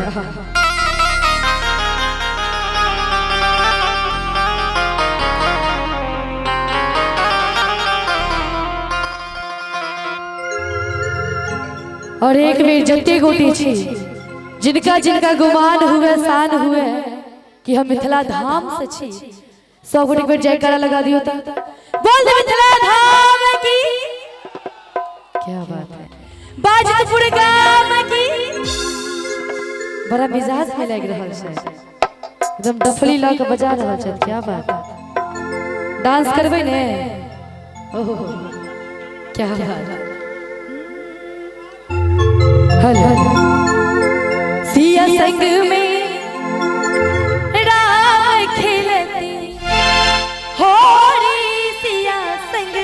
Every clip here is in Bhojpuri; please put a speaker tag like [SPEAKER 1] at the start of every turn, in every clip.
[SPEAKER 1] और एक बेर जते गोटी छी जिनका जिनका गुमान हुए शान हुए कि हम मिथिला धाम से छी, सब गोटी बेर जयकारा लगा दियो तो बोल दे मिथिला धाम की। क्या बात है, बाजतपुर गाम की। बड़ा मिजाज में लग रहा है, एकदम डफली ला के बजा रहा है। क्या बात है, डांस करबे ने। ओहो क्या बात है। सिया संग में राम खेलती हो री, सिया संग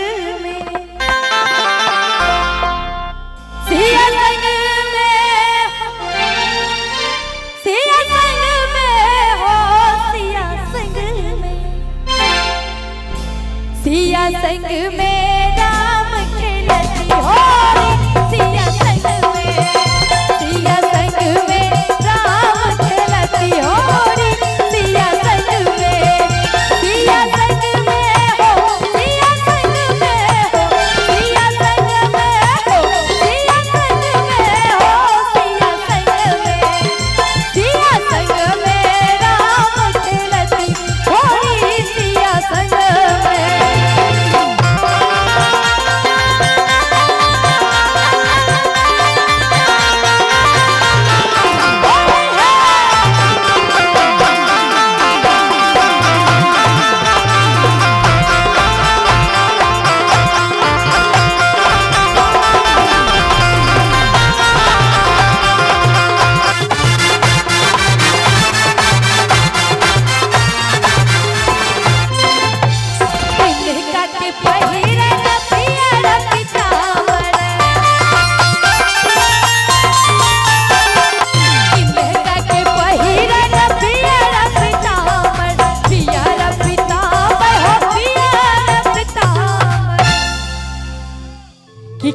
[SPEAKER 1] में, सिया संग में, सिया संग में हो, सिया संग में, सिया संग में राम खेलती हो री, सिया संग में, सिया संग में राम खेलती हो री, सिया संग में, सिया संग में हो, सिया संग में हो, सिया संग में हो, सिया संग में हो, सिया संग में, सिया संग में राम खेलती हो री, सिया संग में।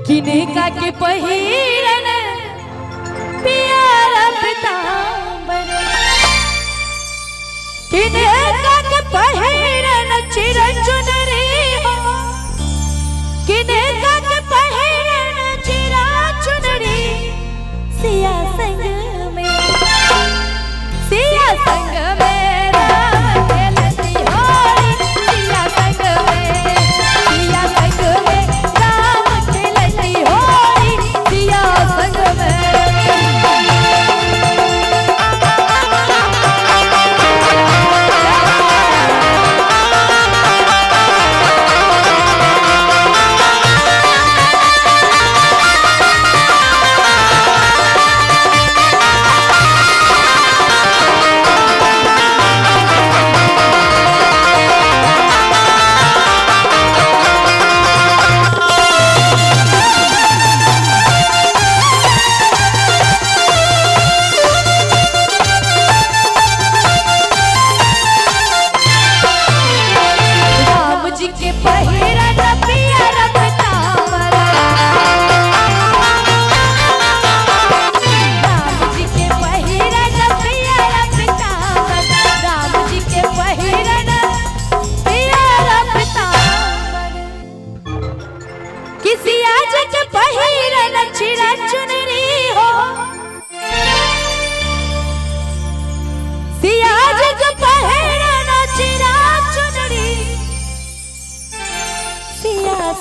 [SPEAKER 1] किने का के पहिरन प्यारा पीतांबर, किने का के पहिरन चिरंचुनरी हो, किने का के पहिरन चिरंचुनरी, सिया संग में, सिया संग में राम खेलती हो री, सिया संग में, सिया संग में राम खेलती हो री, सिया संग में।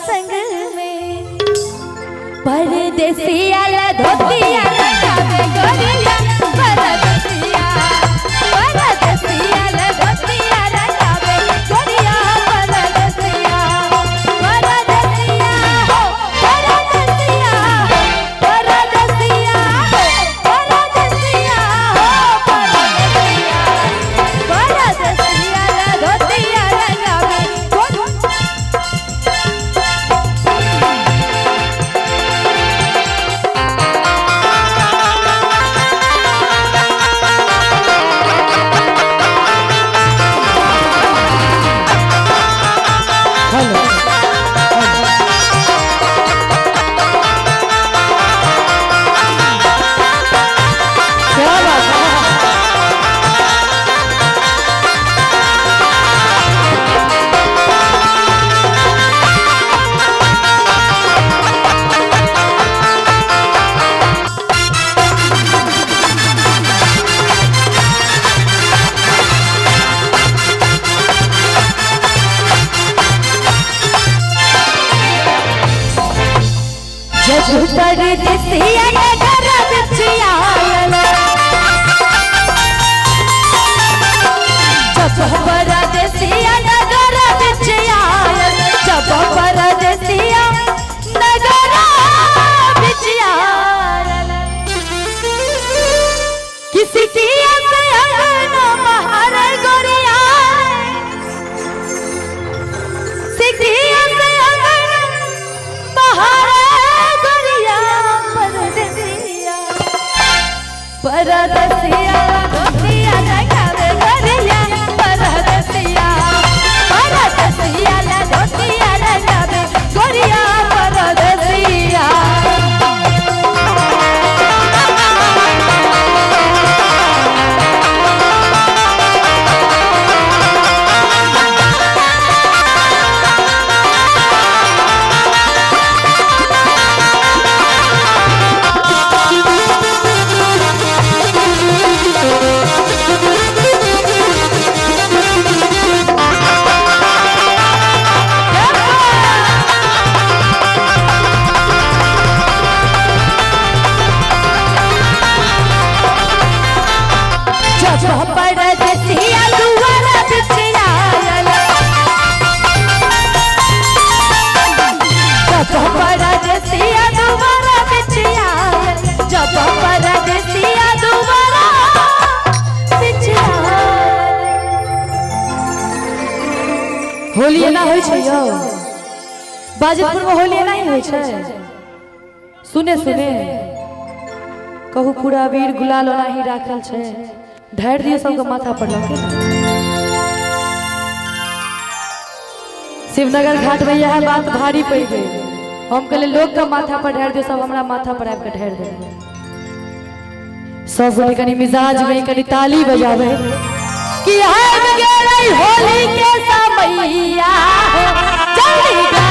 [SPEAKER 1] संग में परदेसिया ला धोतिया लगावे गोरिया, परदेसिया परदेसिया ला धोतिया लगावे गोरिया, परदेसिया परदेसिया हो, परदेसिया हो, परदेसिया हो, परदेसिया हो, परदेसिया परदेसिया ला धोतिया लगावे परदेसिया नगर बिछिया जब परदेसिया नगर बिछिया जब परदेसिया नगर बिछिया किसी की बाहर गोरिया सिकिया से बाहर गोरिया परदेसिया परदेसिया गोरिया लगावे गोरिया परदेसिया परदेसिया ला गोरिया लगावे गोरिया परदेसिया होली एना होइ छै यौ बाजितपुर में होली एना ही होइ छै सुने सुने कहू पूरा वीर गुलाल ओना ही राखल छै ढार दियो सबके माथा पर लगे शिवनगर घाट में यह बात भारी पड़ गई हम कहले लोग का माथा पर ढार दियो सब हमरा माथा पर आब के ढार दे सब कनी मिजाज में कनी ताली बजावे कि हम गेलै होली के समैया चली गा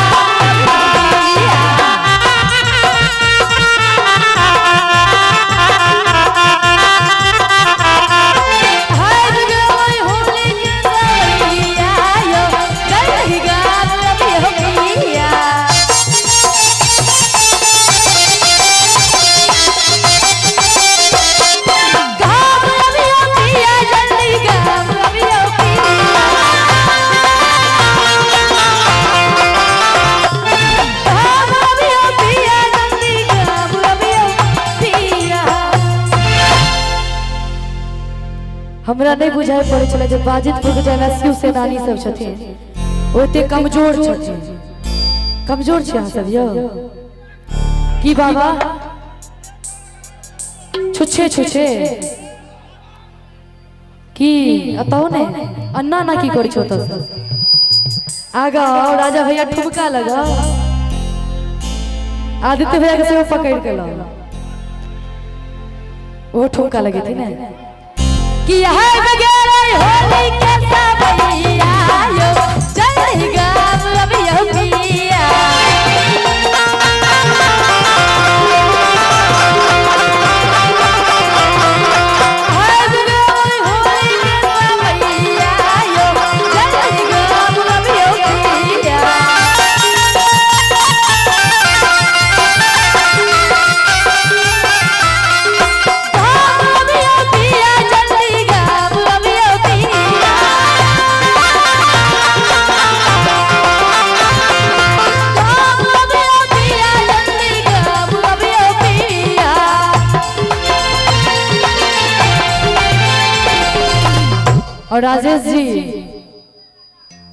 [SPEAKER 1] हमरा नहीं बुझाई पड़े चले जे बाजितपुर के जेना शिव सेनानी सब छथिन ओते कमजोर छथिन कमजोर छै अहाँ सब यौ की बाबा छुछे छुछे की अतौ ने अन्ना ना की करै छौ त आगा राजा भैया ठुमका लगा आदित्य भैया के सेहो पकड़ के ला वो ठुमका लगे थी ना कि है बगैर होली के समैया यो चली गाम रबियो पिया है बगैर होली के समैया यो चली गाम रबियो पिया और राजेश जी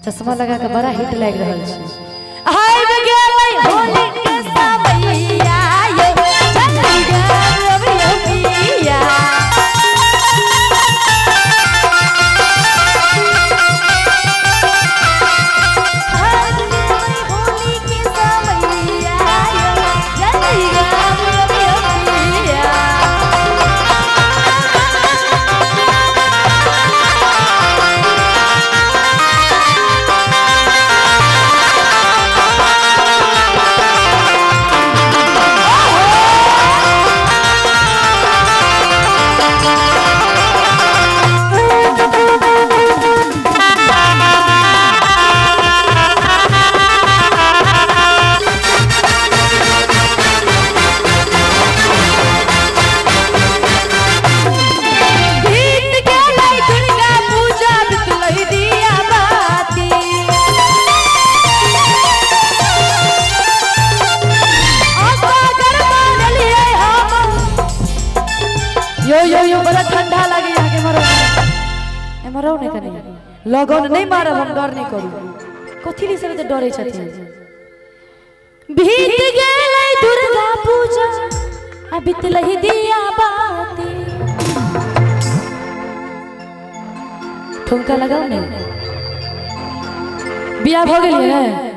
[SPEAKER 1] चश्मा लगा के बड़ा हिट लग रहा है हाय बगैर होली के समैया यो चली गाम रबियो पिया हाय बगैर होली के समैया यो चली गाम रबियो पिया हमारा नहीं कनी लगन नहीं मारब हम डर नहीं करू कथी ली सब डरे छथिन बीत गेलै दुर्गा पूजा आ बीतलहि दिया बाती ठुमका लगाओ ने बियाह भ गेल है